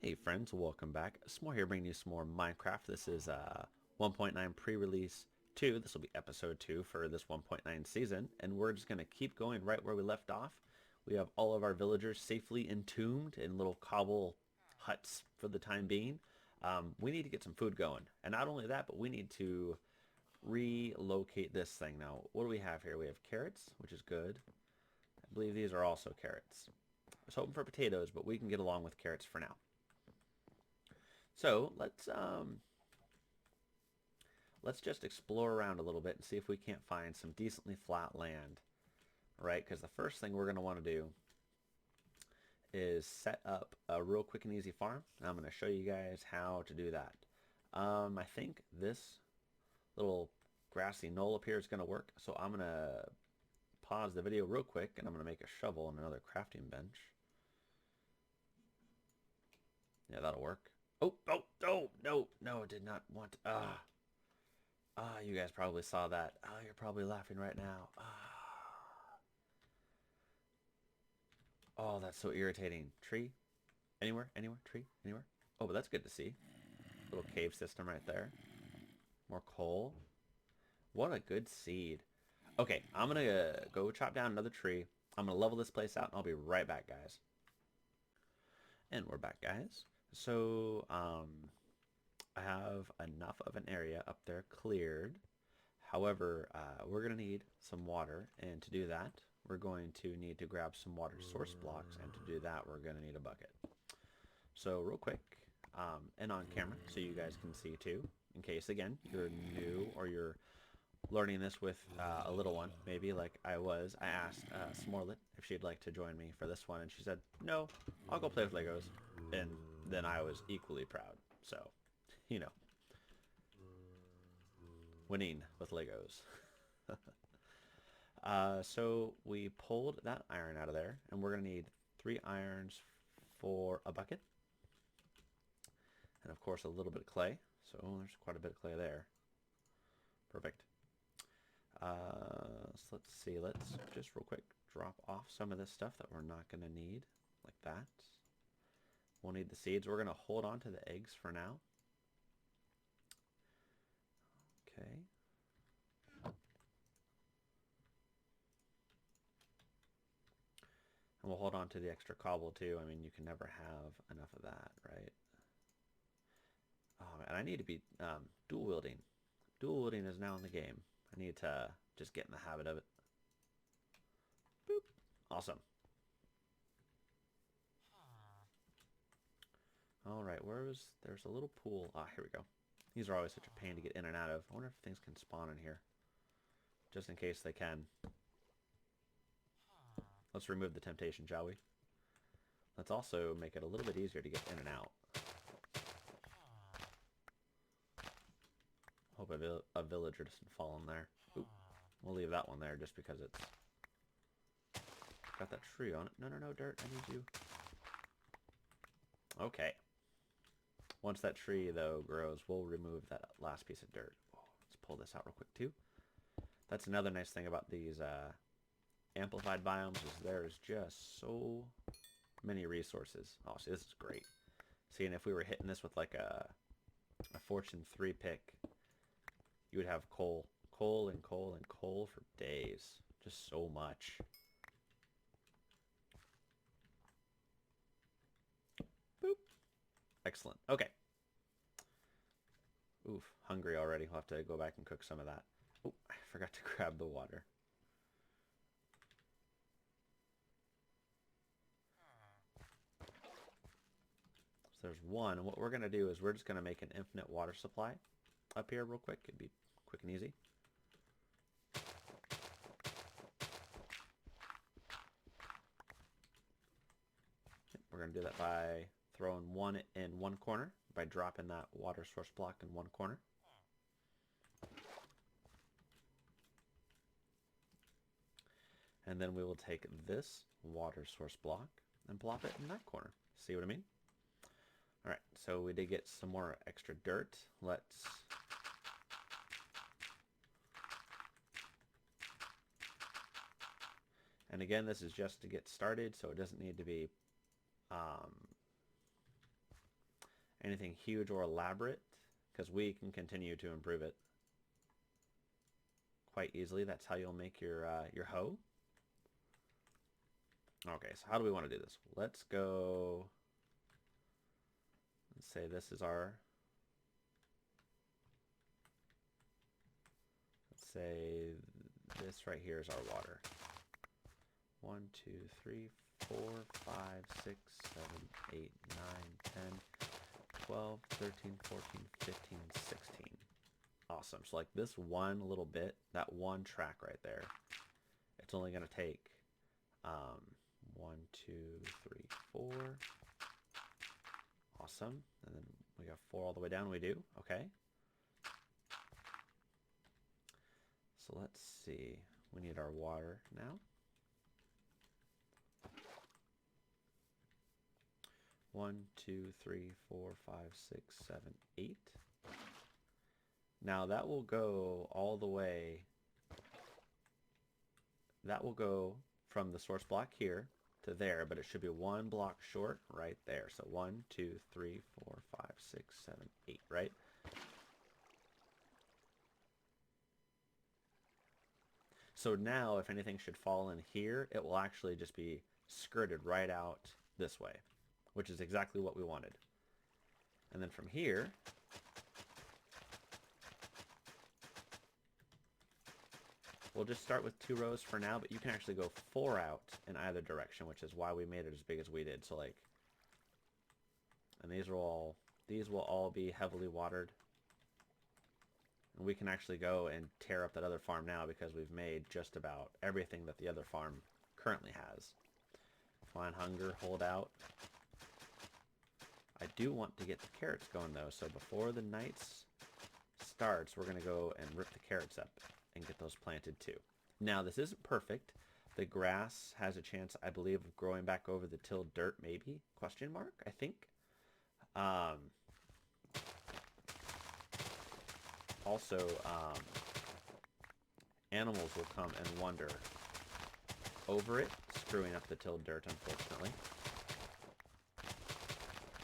Hey friends, welcome back. S'more here bringing you some more Minecraft. This is 1.9 pre-release 2. This will be episode 2 for this 1.9 season. And we're just going to keep going right where we left off. We have all of our villagers safely entombed in little cobble huts for the time being. We need to get some food going. And not only that, but we need to relocate this thing. Now, what do we have here? We have carrots, which is good. I believe these are also carrots. I was hoping for potatoes, but we can get along with carrots for now. So let's just explore around a little bit and see if we can't find some decently flat land, right? Because the first thing we're going to want to do is set up a real quick and easy farm. And I'm going to show you guys how to do that. I think this little grassy knoll up here is going to work. So I'm going to pause the video real quick and I'm going to make a shovel and another crafting bench. Yeah, that'll work. Oh, no, did not want, you guys probably saw that. Oh, you're probably laughing right now. Oh, that's so irritating. Tree? Anywhere? Tree? Anywhere? Oh, but that's good to see. Little cave system right there. More coal. What a good seed. Okay, I'm gonna go chop down another tree. I'm gonna level this place out and I'll be right back, guys. And we're back, guys. So, I have enough of an area up there cleared. However, we're going to need some water, and to do that, we're going to need to grab some water source blocks, and to do that, we're going to need a bucket. So real quick, and on camera, so you guys can see too, in case, again, you're new or you're learning this with a little one, maybe like I was. I asked Smorlet if she'd like to join me for this one, and she said, no, I'll go play with Legos. And then I was equally proud. So, you know, winning with Legos. So we pulled that iron out of there, and we're going to need 3 irons for a bucket. And of course a little bit of clay. So there's quite a bit of clay there. Perfect. So let's see, let's just real quick drop off some of this stuff that we're not going to need, like that. We'll need the seeds. We're going to hold on to the eggs for now. Okay. And we'll hold on to the extra cobble too. I mean, you can never have enough of that, right? Oh, and I need to be dual wielding. Dual wielding is now in the game. I need to just get in the habit of it. Boop. Awesome. Alright, there's a little pool. Ah, here we go. These are always such a pain to get in and out of. I wonder if things can spawn in here. Just in case they can. Let's remove the temptation, shall we? Let's also make it a little bit easier to get in and out. Hope a villager doesn't fall in there. Oop. We'll leave that one there just because it's got that tree on it. No, dirt. I need you. Okay. Once that tree, though, grows, we'll remove that last piece of dirt. Oh, let's pull this out real quick, too. That's another nice thing about these amplified biomes is there's just so many resources. Oh, see, this is great. See, and if we were hitting this with like a Fortune 3 pick, you would have coal for days. Just so much. Boop. Excellent. Okay. Oof, hungry already. We'll have to go back and cook some of that. Oh, I forgot to grab the water. So there's one, and what we're going to do is we're just going to make an infinite water supply up here real quick. It'd be quick and easy. We're going to do that by throwing one in one corner, by dropping that water source block in one corner. And then we will take this water source block and plop it in that corner. See what I mean? Alright, so we did get some more extra dirt. Let's and again, this is just to get started, so it doesn't need to be anything huge or elaborate, because we can continue to improve it quite easily. That's how you'll make your hoe. Okay, so how do we want to do this? Let's go, let's say this is our, let's say this right here is our water. 1, 2, 3, 4, 5, 6, 7, 8, 9, 10, 12, 13, 14, 15, 16. Awesome. So like this one little bit, that one track right there, it's only going to take 1, 2, 3, 4. Awesome. And then we got 4 all the way down. We do. Okay. So let's see. We need our water now. 1, 2, 3, 4, 5, 6, 7, 8. Now that will go all the way. That will go from the source block here to there, but it should be 1 block short right there. So 1, 2, 3, 4, 5, 6, 7, 8, right? So now if anything should fall in here, it will actually just be skirted right out this way, which is exactly what we wanted. And then from here, we'll just start with 2 rows for now, but you can actually go 4 out in either direction, which is why we made it as big as we did. So like, and these will all be heavily watered. And we can actually go and tear up that other farm now because we've made just about everything that the other farm currently has. Find hunger, hold out. I do want to get the carrots going though, so before the night starts, we're going to go and rip the carrots up and get those planted too. Now this isn't perfect. The grass has a chance, I believe, of growing back over the tilled dirt, maybe? Question mark, I think. Also, animals will come and wander over it, screwing up the tilled dirt, unfortunately.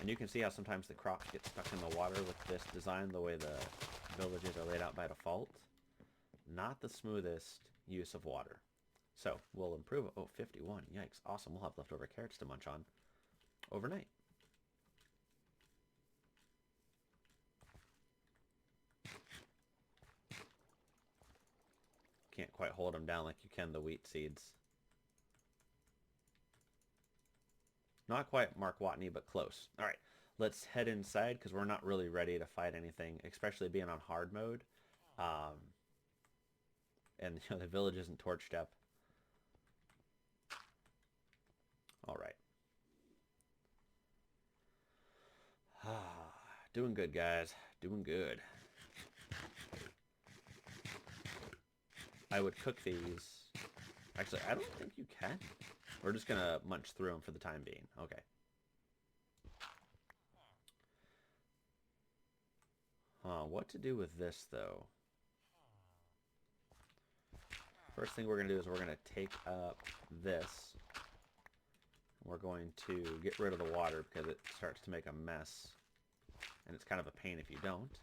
And you can see how sometimes the crops get stuck in the water with this design, the way the villages are laid out by default. Not the smoothest use of water. So we'll improve it. Oh, 51. Yikes. Awesome. We'll have leftover carrots to munch on overnight. Can't quite hold them down like you can the wheat seeds. Not quite Mark Watney, but close. All right, let's head inside because we're not really ready to fight anything, especially being on hard mode. And you know, the village isn't torched up. All right. Doing good, guys. Doing good. I would cook these. Actually, I don't think you can. We're just going to munch through them for the time being. Okay. What to do with this, though? First thing we're going to do is we're going to take up this. We're going to get rid of the water because it starts to make a mess. And it's kind of a pain if you don't.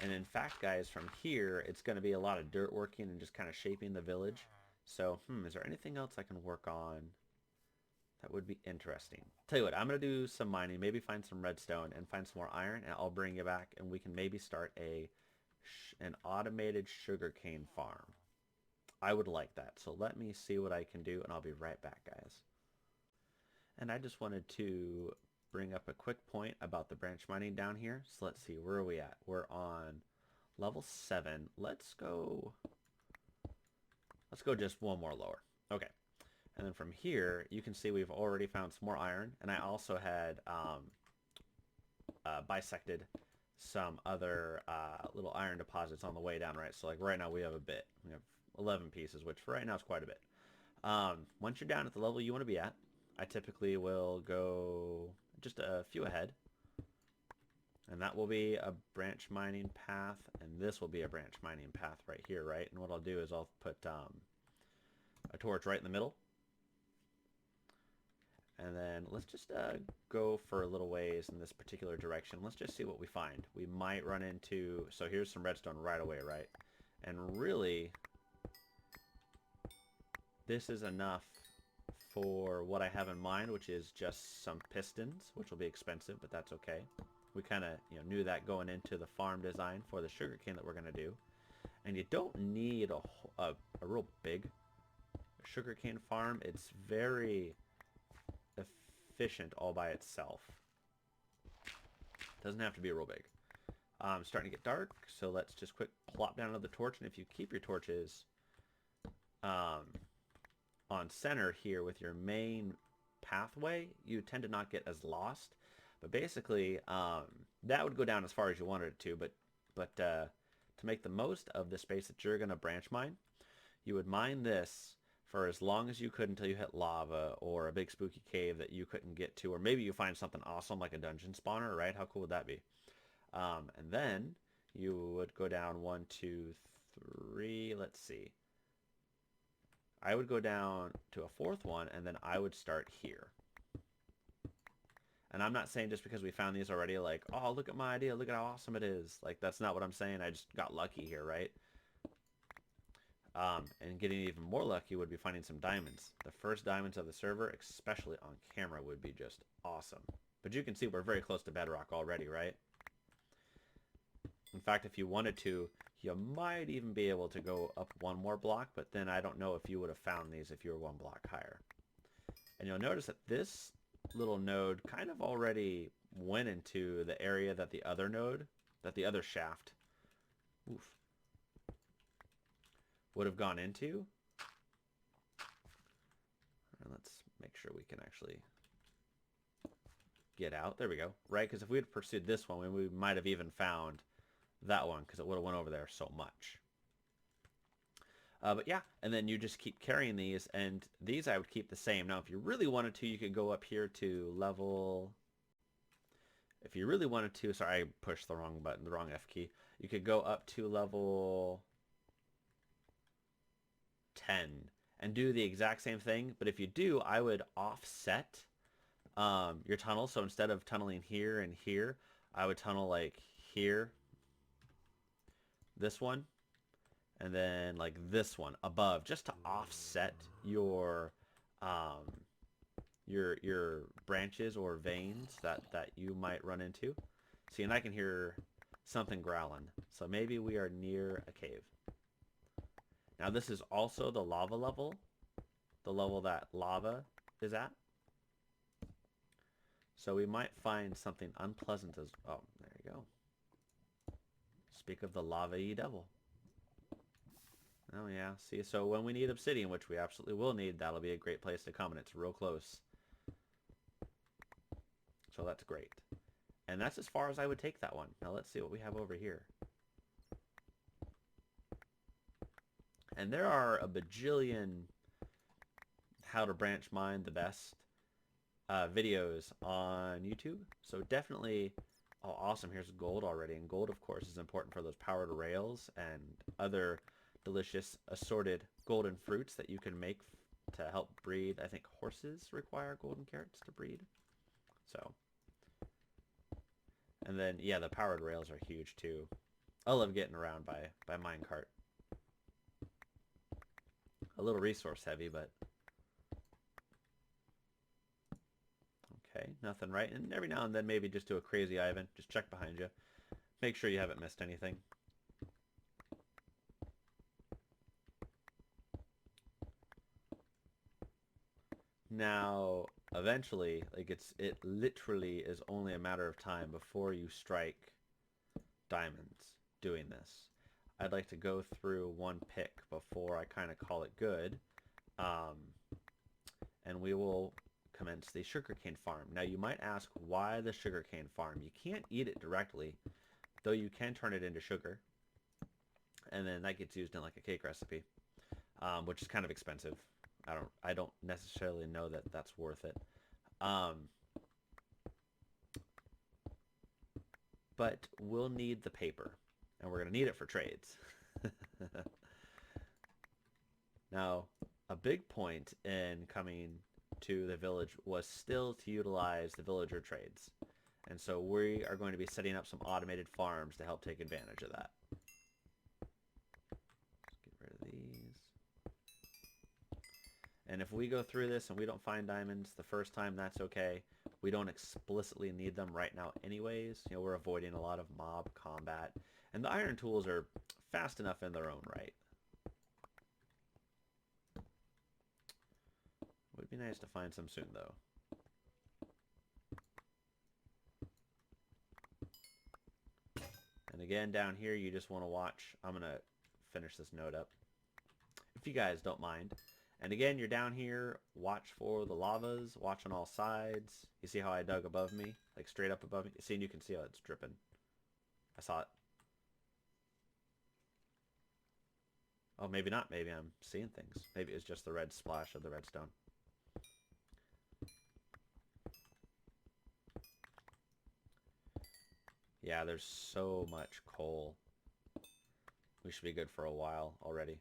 And in fact, guys, from here, it's going to be a lot of dirt working and just kind of shaping the village. So, is there anything else I can work on that would be interesting? Tell you what, I'm going to do some mining, maybe find some redstone and find some more iron, and I'll bring you back, and we can maybe start an automated sugarcane farm. I would like that. So let me see what I can do, and I'll be right back, guys. And I just wanted to bring up a quick point about the branch mining down here. So let's see, where are we at? We're on level 7. Let's go just one more lower. Okay. And then from here, you can see we've already found some more iron. And I also had bisected some other little iron deposits on the way down, right? So like right now we have a bit. We have 11 pieces, which for right now is quite a bit. Once you're down at the level you want to be at, I typically will go just a few ahead. And that will be a branch mining path, and this will be a branch mining path right here, right? And what I'll do is I'll put a torch right in the middle. And then let's just go for a little ways in this particular direction. Let's just see what we find. We might run into... So here's some redstone right away, right? And really, this is enough for what I have in mind, which is just some pistons, which will be expensive, but that's okay. We kind of knew that going into the farm design for the sugarcane that we're going to do. And you don't need a real big sugarcane farm. It's very efficient all by itself. Doesn't have to be real big. Starting to get dark, so let's just quick plop down another torch. And if you keep your torches on center here with your main pathway, you tend to not get as lost. But basically, that would go down as far as you wanted it to. But to make the most of the space that you're going to branch mine, you would mine this for as long as you could until you hit lava or a big spooky cave that you couldn't get to, or maybe you find something awesome like a dungeon spawner, right? How cool would that be? And then you would go down 1, 2, 3, let's see. I would go down to a fourth one, and then I would start here. And I'm not saying just because we found these already, like, oh, look at my idea, look at how awesome it is. Like, that's not what I'm saying. I just got lucky here, right? And getting even more lucky would be finding some diamonds. The first diamonds of the server, especially on camera, would be just awesome. But you can see we're very close to bedrock already, right? In fact, if you wanted to, you might even be able to go up one more block, but then I don't know if you would have found these if you were one block higher. And you'll notice that this little node kind of already went into the area that the other node, that the other shaft, would have gone into. And let's make sure we can actually get out. There we go. Right, because if we had pursued this one, we might have even found that one, because it would have went over there so much. But yeah, and then you just keep carrying these, and these I would keep the same. Now, if you really wanted to, you could go up here to level... If you really wanted to, sorry, I pushed the wrong button, the wrong F key. You could go up to level 10 and do the exact same thing. But if you do, I would offset your tunnel. So instead of tunneling here and here, I would tunnel like here, this one, and then like this one above, just to offset your branches or veins that you might run into. See, and I can hear something growling. So maybe we are near a cave. Now this is also the lava level, the level that lava is at. So we might find something unpleasant as... Oh, there you go. Speak of the lava-y devil. Oh yeah, see, so when we need obsidian, which we absolutely will need, that'll be a great place to come, and it's real close. So that's great. And that's as far as I would take that one. Now let's see what we have over here. And there are a bajillion how to branch mine the best videos on YouTube. So definitely, oh awesome, here's gold already. And gold, of course, is important for those powered rails and other delicious assorted golden fruits that you can make to help breed. I think horses require golden carrots to breed. So, and then yeah, the powered rails are huge too. I love getting around by minecart. A little resource heavy, but okay, nothing, right? And every now and then maybe just do a crazy Ivan. Just check behind you. Make sure you haven't missed anything. Now, eventually, like it literally is only a matter of time before you strike diamonds doing this. I'd like to go through one pick before I kind of call it good. And we will commence the sugarcane farm. Now you might ask, why the sugarcane farm? You can't eat it directly, though you can turn it into sugar. And then that gets used in like a cake recipe, which is kind of expensive. I don't necessarily know that that's worth it. But we'll need the paper, and we're going to need it for trades. Now, a big point in coming to the village was still to utilize the villager trades. And so we are going to be setting up some automated farms to help take advantage of that. Let's get rid of these. And if we go through this and we don't find diamonds the first time, that's okay. We don't explicitly need them right now anyways. You know, we're avoiding a lot of mob combat. And the iron tools are fast enough in their own right. Would be nice to find some soon, though. And again, down here, you just want to watch. I'm going to finish this node up, if you guys don't mind. And again, you're down here, watch for the lavas, watch on all sides. You see how I dug above me, like straight up above me? See, and you can see how it's dripping. I saw it. Oh, maybe not. Maybe I'm seeing things. Maybe it's just the red splash of the redstone. Yeah, there's so much coal. We should be good for a while already.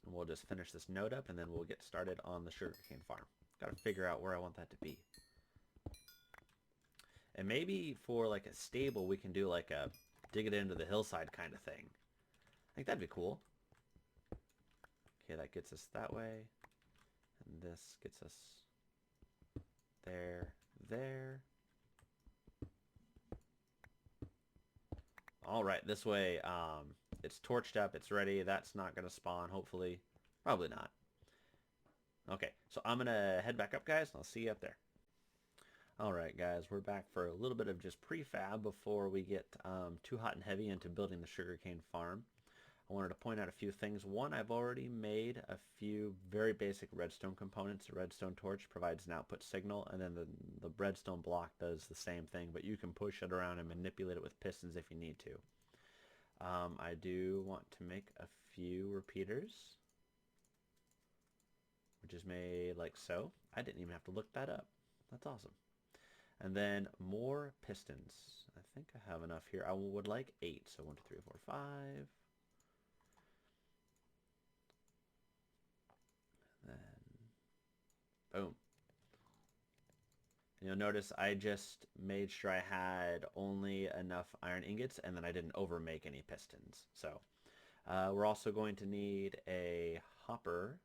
And we'll just finish this node up and then we'll get started on the sugarcane farm. Gotta figure out where I want that to be. And maybe for like a stable we can do like a dig it into the hillside kind of thing. I think that'd be cool. Okay, that gets us that way. And this gets us there, there. All right, this way, it's torched up, it's ready. That's not going to spawn, hopefully. Probably not. Okay, so I'm going to head back up, guys, and I'll see you up there. All right, guys, we're back for a little bit of just prefab before we get too hot and heavy into building the sugarcane farm. I wanted to point out a few things. One, I've already made a few very basic redstone components. A redstone torch provides an output signal, and then the redstone block does the same thing, but you can push it around and manipulate it with pistons if you need to. I do want to make a few repeaters, which is made like so. I didn't even have to look that up. That's awesome. And then more pistons. I think I have enough here. I would like 8. So 1, 2, 3, 4, 5. Then, boom. And you'll notice I just made sure I had only enough iron ingots and then I didn't overmake any pistons. So we're also going to need a hopper,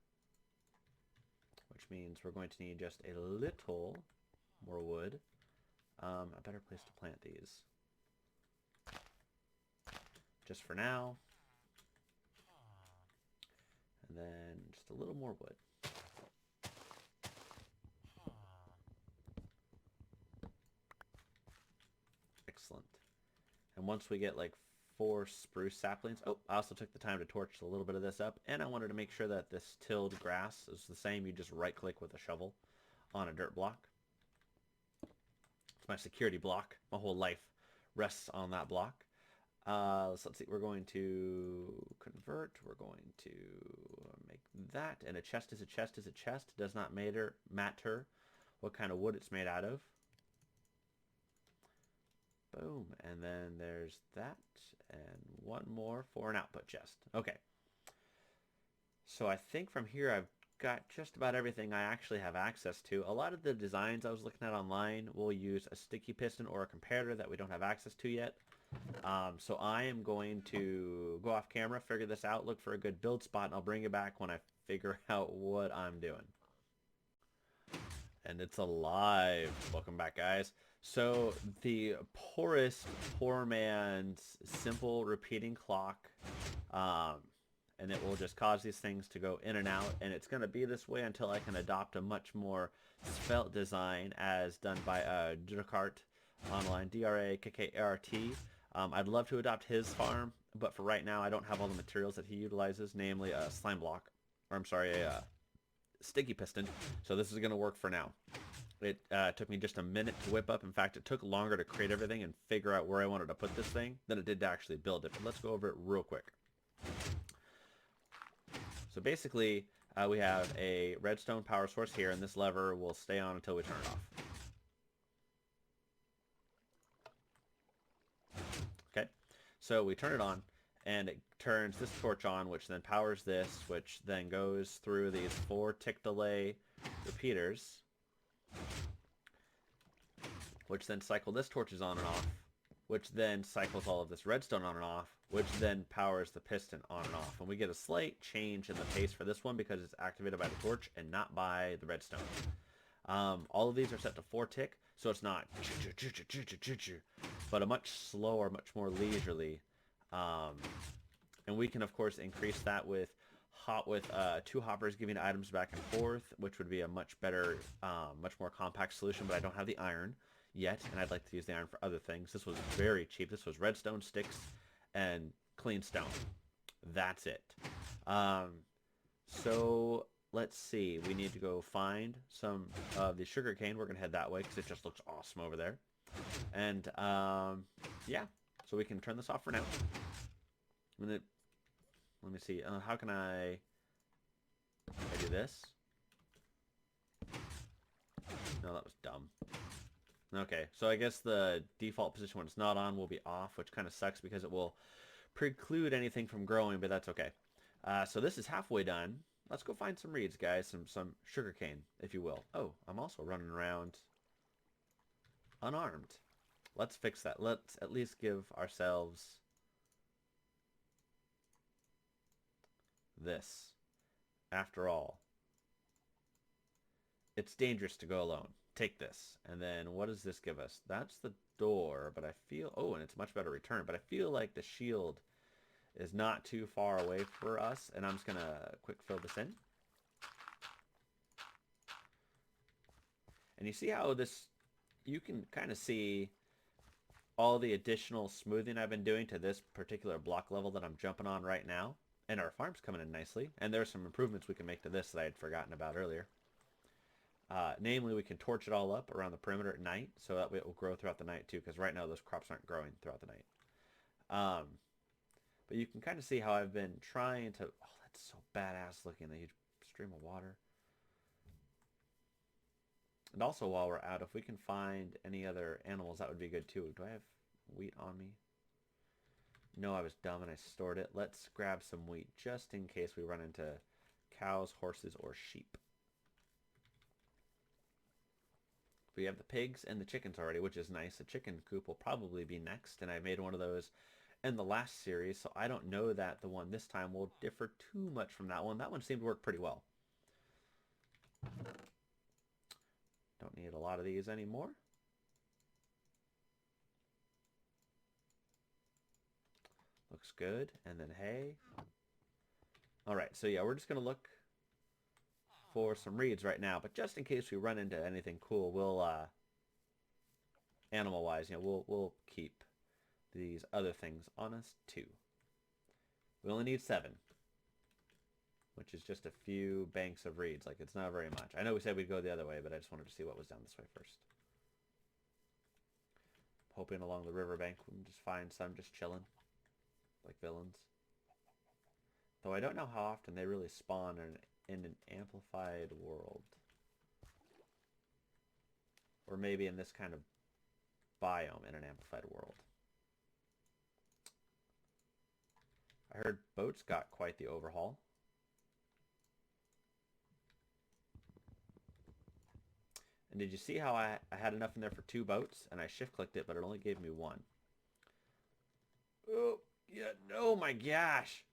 which means we're going to need just a little more wood. A better place to plant these. Just for now. And then just a little more wood. Excellent. And once we get like 4 spruce saplings, oh, I also took the time to torch a little bit of this up, and I wanted to make sure that this tilled grass is the same. You just right click with a shovel on a dirt block. It's my security block. My whole life rests on that block. So let's see, we're going to convert, we're going to make that, and a chest is a chest is a chest. It does not matter what kind of wood it's made out of. Boom, and then there's that, and one more for an output chest. Okay, so I think from here I've got just about everything I actually have access to. A lot of the designs I was looking at online will use a sticky piston or a comparator that we don't have access to yet. So I am going to go off camera, figure this out, look for a good build spot, and I'll bring it back when I figure out what I'm doing. And it's alive. Welcome back, guys. So the poor man's simple repeating clock, and it will just cause these things to go in and out, and it's going to be this way until I can adopt a much more svelte design as done by Drakart online, D-R-A-K-K-A-R-T. I'd love to adopt his farm, but for right now I don't have all the materials that he utilizes, namely a slime block, or I'm sorry, a sticky piston. So this is going to work for now. It took me just a minute to whip up. In fact, it took longer to create everything and figure out where I wanted to put this thing than it did to actually build it. But let's go over it real quick. So basically, we have a redstone power source here, and this lever will stay on until we turn it off. Okay, so we turn it on, and it turns this torch on, which then powers this, which then goes through these 4 tick delay repeaters, which then cycle this torches on and off, which then cycles all of this redstone on and off, which then powers the piston on and off. And we get a slight change in the pace for this one because it's activated by the torch and not by the redstone. All of these are set to 4 tick, so it's not but a much slower, much more leisurely. And we can, of course, increase that with 2 hoppers giving items back and forth, which would be a much better, much more compact solution, but I don't have the iron yet, and I'd like to use the iron for other things. This was very cheap. This was redstone, sticks, and clean stone. That's it. So let's see. We need to go find some of the sugar cane. We're going to head that way because it just looks awesome over there. And yeah, so we can turn this off for now. Let me see. How can I do this? No, that was dumb. Okay, so I guess the default position when it's not on will be off, which kind of sucks because it will preclude anything from growing, but that's okay. So this is halfway done. Let's go find some reeds, guys, some sugar cane, if you will. Oh, I'm also running around unarmed. Let's fix that. Let's at least give ourselves this. After all, it's dangerous to go alone. Take this. And then what does this give us? That's the door, but I feel... Oh, and it's much better return. But I feel like the shield is not too far away for us. And I'm just going to quick fill this in. And you see how this... You can kind of see all the additional smoothing I've been doing to this particular block level that I'm jumping on right now. And our farm's coming in nicely. And there are some improvements we can make to this that I had forgotten about earlier. Namely, we can torch it all up around the perimeter at night, so that way it will grow throughout the night too, because right now those crops aren't growing throughout the night. But you can kind of see how I've been trying to... Oh, that's so badass looking, the huge stream of water. And also while we're out, if we can find any other animals, that would be good too. Do I have wheat on me? No, I was dumb and I stored it. Let's grab some wheat just in case we run into cows, horses, or sheep. We have the pigs and the chickens already, which is nice. The chicken coop will probably be next, and I made one of those in the last series, so I don't know that the one this time will differ too much from that one. That one seemed to work pretty well. Don't need a lot of these anymore. Looks good. And then hay. Alright, so yeah, we're just going to look for some reeds right now, but just in case we run into anything cool, we'll animal wise, we'll keep these other things on us too. We only need 7, which is just a few banks of reeds. Like, it's not very much. I know we said we'd go the other way, but I just wanted to see what was down this way first. Hoping along the riverbank we can just find some just chilling like villains. Though I don't know how often they really spawn in an amplified world. Or maybe in this kind of biome in an amplified world. I heard boats got quite the overhaul. And did you see how I had enough in there for 2 boats? And I shift-clicked it, but it only gave me 1. Oh, yeah, no, my gosh.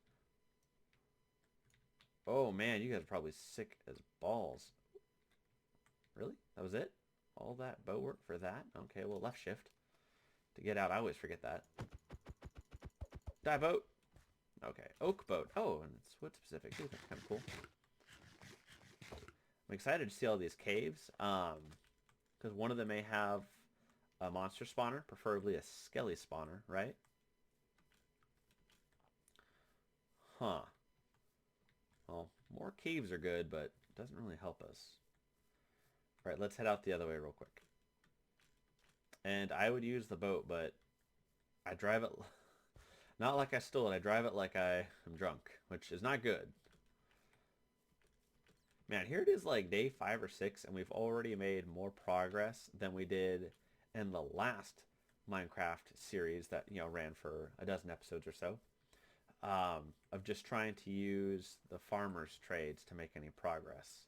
Oh, man, you guys are probably sick as balls. Really? That was it? All that boat work for that? Okay, well, left shift to get out. I always forget that. Die boat. Okay, oak boat. Oh, and it's wood specific. Ooh, that's kind of cool. I'm excited to see all these caves. Because one of them may have a monster spawner, preferably a skelly spawner, right? Huh. Well, more caves are good, but it doesn't really help us. All right, let's head out the other way real quick. And I would use the boat, but I drive it not like I stole it. I drive it like I am drunk, which is not good. Man, here it is like day 5 or 6, and we've already made more progress than we did in the last Minecraft series that, ran for a dozen episodes or so. of just trying to use the farmer's trades to make any progress.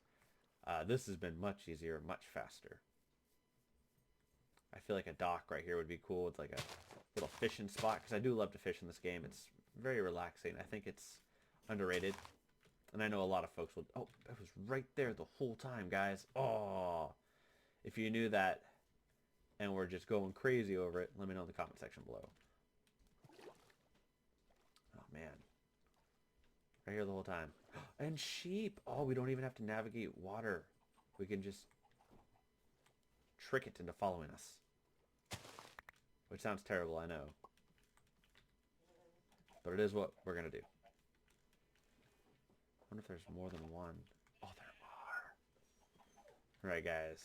This has been much easier, much faster. I feel like a dock right here would be cool with like a little fishing spot, because I do love to fish in this game. It's very relaxing. I think it's underrated. And I know a lot of folks will... Oh, it was right there the whole time, guys. Oh, if you knew that and we're just going crazy over it, let me know in the comment section below. Oh, man. Right here the whole time. And sheep. Oh, we don't even have to navigate water. We can just trick it into following us. Which sounds terrible, I know. But it is what we're going to do. I wonder if there's more than one. Oh, there are. Alright, guys.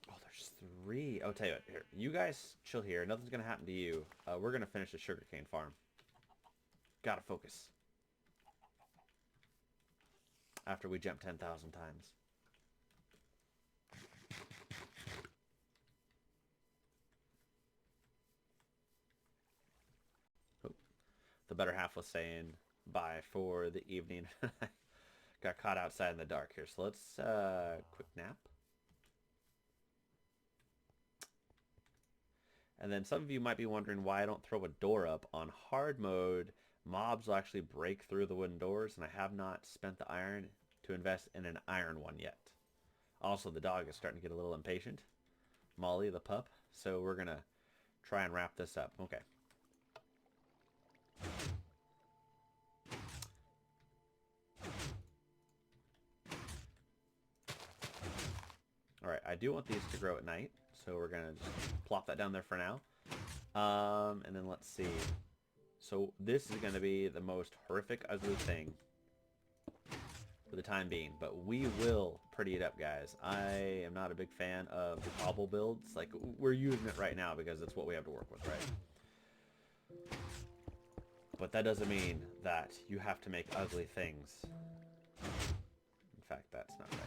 Oh, there's 3. I'll tell you what. Here, you guys chill here. Nothing's going to happen to you. We're going to finish the sugarcane farm. Gotta focus. After we jump 10,000 times. Oh, the better half was saying bye for the evening. Got caught outside in the dark here. So let's quick nap. And then some of you might be wondering why I don't throw a door up. On hard mode, mobs will actually break through the wooden doors, and I have not spent the iron to invest in an iron one yet. Also, the dog is starting to get a little impatient. Molly, the pup. So we're going to try and wrap this up. Okay. Alright, I do want these to grow at night, so we're going to just plop that down there for now. And then let's see. So this is going to be the most horrific, ugly thing for the time being, but we will pretty it up, guys. I am not a big fan of the cobble builds. Like, we're using it right now because it's what we have to work with, right? But that doesn't mean that you have to make ugly things. In fact, that's not right.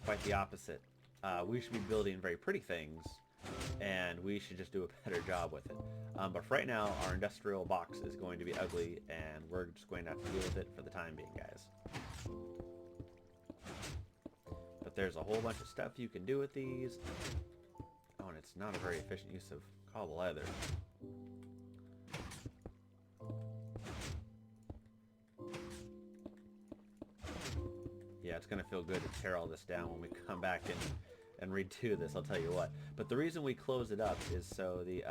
Quite the opposite. We should be building very pretty things, and we should just do a better job with it. But for right now, our industrial box is going to be ugly, and we're just going to have to deal with it for the time being, guys. But there's a whole bunch of stuff you can do with these. Oh, and it's not a very efficient use of cobble either. Yeah, it's going to feel good to tear all this down when we come back and redo this, I'll tell you what. But the reason we close it up is so the,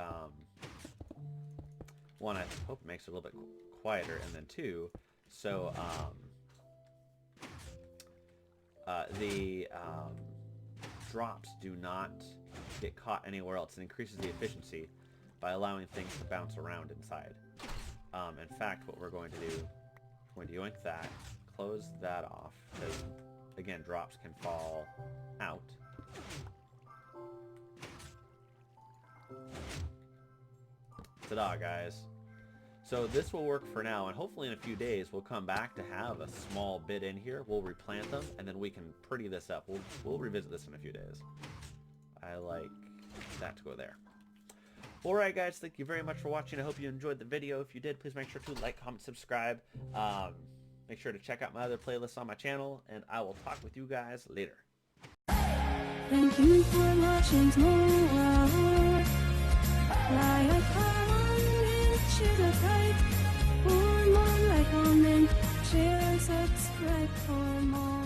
one, I hope it makes it a little bit quieter, and then two, so the drops do not get caught anywhere else. It increases the efficiency by allowing things to bounce around inside. In fact, what we're going to do, we're going to yoink that, close that off, because again, drops can fall out. Ta-da, guys. So this will work for now, and hopefully in a few days we'll come back to have a small bit in here. We'll replant them, and then we can pretty this up. We'll revisit this in a few days. I like that to go there. Alright, guys, thank you very much for watching. I hope you enjoyed the video. If you did, please make sure to like, comment, subscribe. Make sure to check out my other playlists on my channel, and I will talk with you guys later. Thank you for watching more. Like, subscribe for more.